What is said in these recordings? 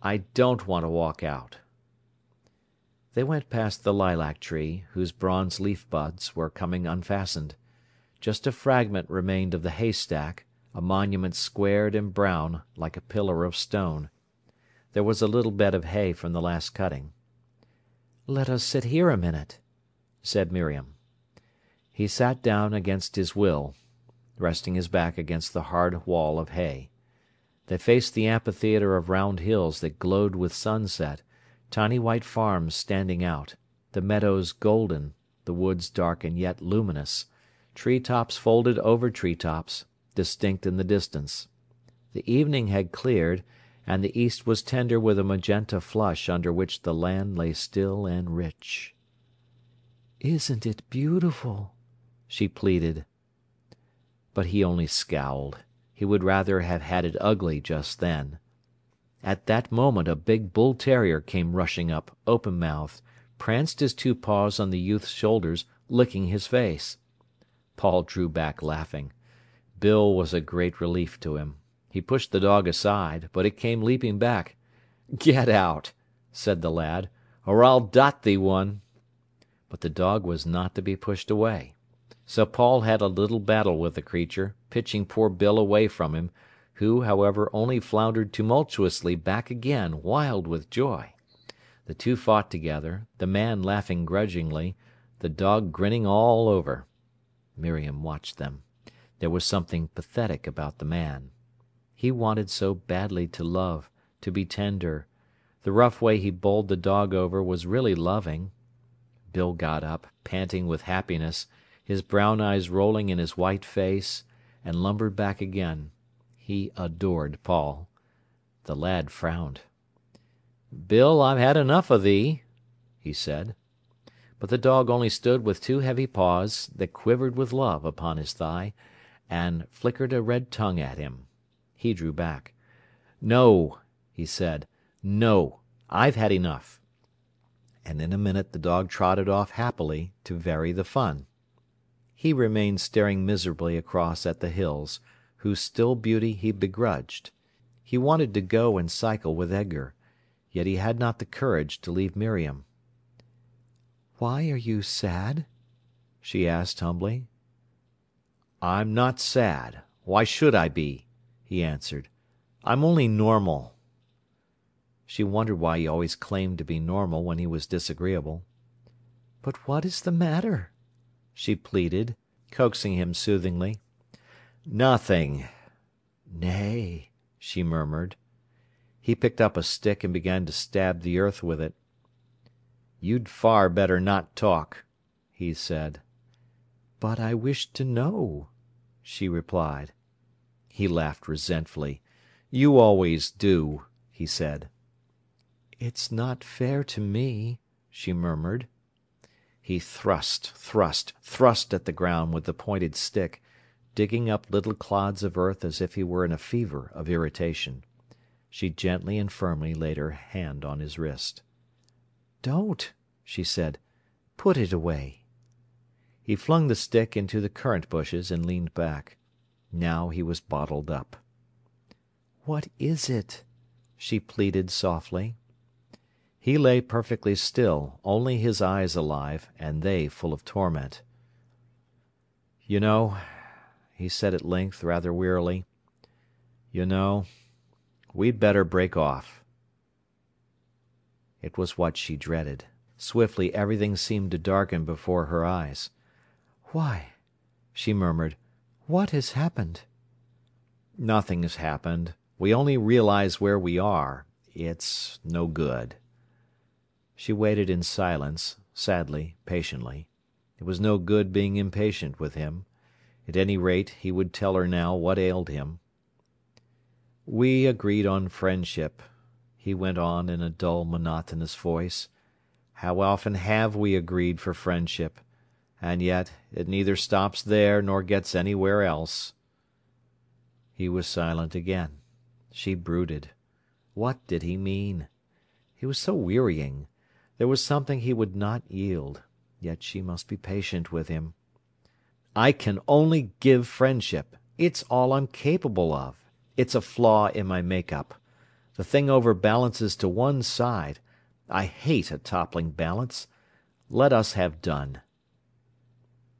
I don't want to walk out." They went past the lilac tree, whose bronze leaf buds were coming unfastened. Just a fragment remained of the haystack, a monument squared and brown, like a pillar of stone. There was a little bed of hay from the last cutting. "Let us sit here a minute," said Miriam. He sat down against his will, resting his back against the hard wall of hay. They faced the amphitheatre of round hills that glowed with sunset, tiny white farms standing out, the meadows golden, the woods dark and yet luminous, tree-tops folded over tree-tops, distinct in the distance. The evening had cleared, and the east was tender with a magenta flush under which the land lay still and rich. "Isn't it beautiful?" she pleaded. But he only scowled. He would rather have had it ugly just then. At that moment a big bull-terrier came rushing up, open-mouthed, pranced his two paws on the youth's shoulders, licking his face. Paul drew back laughing. Bill was a great relief to him. He pushed the dog aside, but it came leaping back. "Get out," said the lad, "or I'll dot thee one." But the dog was not to be pushed away. So Paul had a little battle with the creature, pitching poor Bill away from him, who, however, only floundered tumultuously back again, wild with joy. The two fought together, the man laughing grudgingly, the dog grinning all over. Miriam watched them. There was something pathetic about the man. He wanted so badly to love, to be tender. The rough way he bowled the dog over was really loving. Bill got up, panting with happiness, his brown eyes rolling in his white face, and lumbered back again. He adored Paul. The lad frowned. "Bill, I've had enough of thee," he said. But the dog only stood with two heavy paws, that quivered with love, upon his thigh, and flickered a red tongue at him. He drew back. "No," he said. "No, I've had enough." And in a minute the dog trotted off happily to vary the fun. He remained staring miserably across at the hills, whose still beauty he begrudged. He wanted to go and cycle with Edgar, yet he had not the courage to leave Miriam. "Why are you sad?" she asked humbly. "I'm not sad. Why should I be?" he answered. "I'm only normal." She wondered why he always claimed to be normal when he was disagreeable. "But what is the matter?" she pleaded, coaxing him soothingly. "Nothing." "Nay," she murmured. He picked up a stick and began to stab the earth with it. "You'd far better not talk," he said. "But I wish to know," she replied. He laughed resentfully. "You always do," he said. "It's not fair to me," she murmured. He thrust at the ground with the pointed stick, digging up little clods of earth as if he were in a fever of irritation. She gently and firmly laid her hand on his wrist. "Don't," she said. "Put it away." He flung the stick into the currant bushes and leaned back. Now he was bottled up. "What is it?" she pleaded softly. He lay perfectly still, only his eyes alive, and they full of torment. "You know," he said at length, rather wearily, "you know, we'd better break off." It was what she dreaded. Swiftly everything seemed to darken before her eyes. "Why?" she murmured. "What has happened?" "Nothing has happened. We only realise where we are. It's no good." She waited in silence, sadly, patiently. It was no good being impatient with him. At any rate, he would tell her now what ailed him. "We agreed on friendship," he went on in a dull, monotonous voice. "How often have we agreed for friendship? And yet it neither stops there nor gets anywhere else." He was silent again. She brooded. What did he mean? He was so wearying. There was something he would not yield. Yet she must be patient with him. "I can only give friendship. It's all I'm capable of. It's a flaw in my make-up. The thing overbalances to one side. I hate a toppling balance. Let us have done."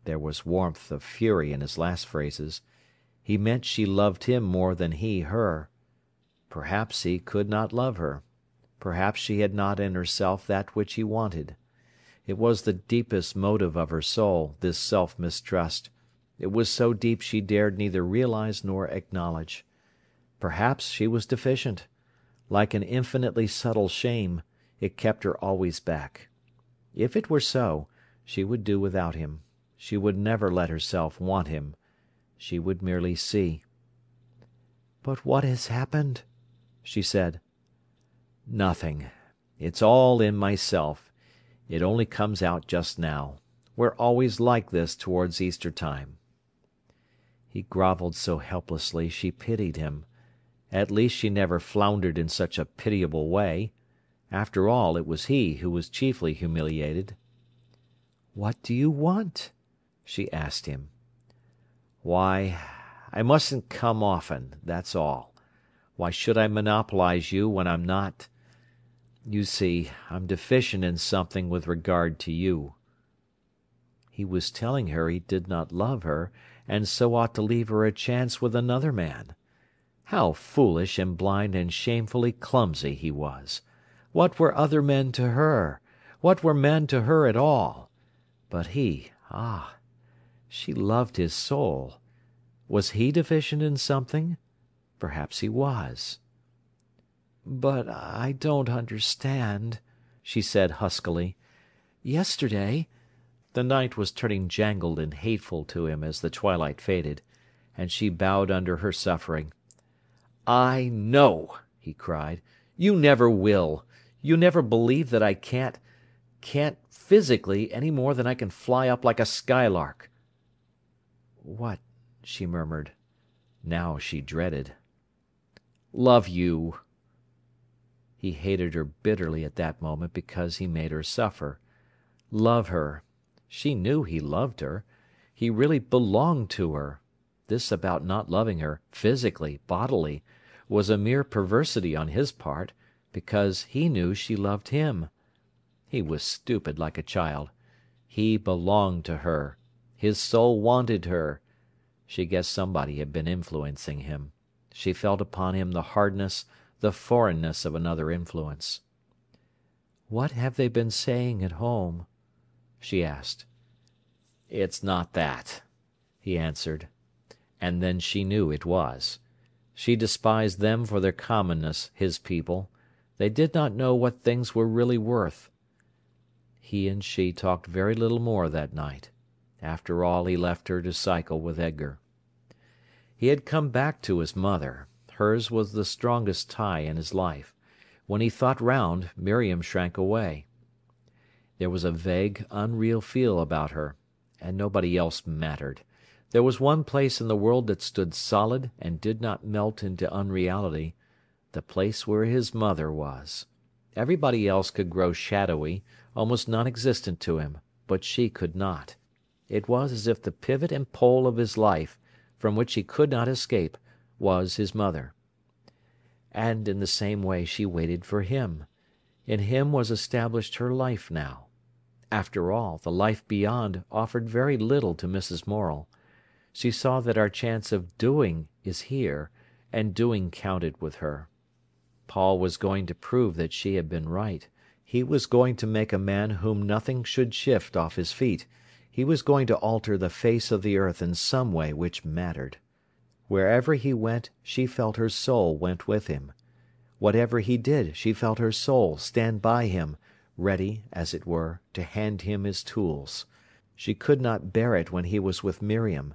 There was warmth of fury in his last phrases. He meant she loved him more than he her. Perhaps he could not love her. Perhaps she had not in herself that which he wanted. It was the deepest motive of her soul, this self-mistrust. It was so deep she dared neither realize nor acknowledge. Perhaps she was deficient. Like an infinitely subtle shame, it kept her always back. If it were so, she would do without him. She would never let herself want him. She would merely see. "But what has happened?" she said. "Nothing. It's all in myself. It only comes out just now. We're always like this towards Easter time." He grovelled so helplessly she pitied him. At least she never floundered in such a pitiable way. After all, it was he who was chiefly humiliated. "What do you want?" she asked him. "Why, I mustn't come often, that's all. Why should I monopolise you when I'm not? You see, I'm deficient in something with regard to you." He was telling her he did not love her, and so ought to leave her a chance with another man. How foolish and blind and shamefully clumsy he was! What were other men to her? What were men to her at all? But she loved his soul. Was he deficient in something? Perhaps he was. "But I don't understand," she said huskily. "Yesterday—" The night was turning jangled and hateful to him as the twilight faded, and she bowed under her suffering. "I know," he cried. "You never will. You never believe that I can't physically, any more than I can fly up like a skylark." "What?" she murmured. Now she dreaded. "Love you." He hated her bitterly at that moment because he made her suffer. Love her. She knew he loved her. He really belonged to her. This about not loving her, physically, bodily, was a mere perversity on his part, because he knew she loved him. He was stupid like a child. He belonged to her. His soul wanted her. She guessed somebody had been influencing him. She felt upon him the hardness, the foreignness of another influence. "What have they been saying at home?" she asked. "It's not that," he answered. And then she knew it was. She despised them for their commonness, his people. They did not know what things were really worth. He and she talked very little more that night. After all, he left her to cycle with Edgar. He had come back to his mother. Hers was the strongest tie in his life. When he thought round, Miriam shrank away. There was a vague, unreal feel about her, and nobody else mattered. There was one place in the world that stood solid and did not melt into unreality, the place where his mother was. Everybody else could grow shadowy, almost non-existent to him, but she could not. It was as if the pivot and pole of his life, from which he could not escape, was his mother. And in the same way she waited for him. In him was established her life now. After all, the life beyond offered very little to Mrs. Morel. She saw that our chance of doing is here, and doing counted with her. Paul was going to prove that she had been right. He was going to make a man whom nothing should shift off his feet. He was going to alter the face of the earth in some way which mattered. Wherever he went, she felt her soul went with him. Whatever he did, she felt her soul stand by him, ready, as it were, to hand him his tools. She could not bear it when he was with Miriam.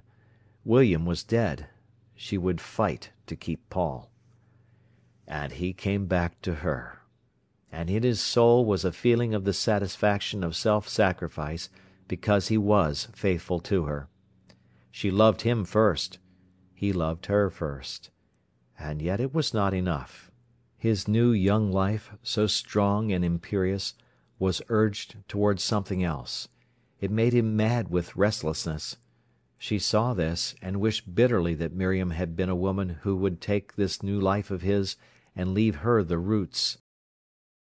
William was dead. She would fight to keep Paul. And he came back to her. And in his soul was a feeling of the satisfaction of self-sacrifice because he was faithful to her. She loved him first. He loved her first. And yet it was not enough. His new young life, so strong and imperious, was urged towards something else. It made him mad with restlessness. She saw this, and wished bitterly that Miriam had been a woman who would take this new life of his and leave her the roots.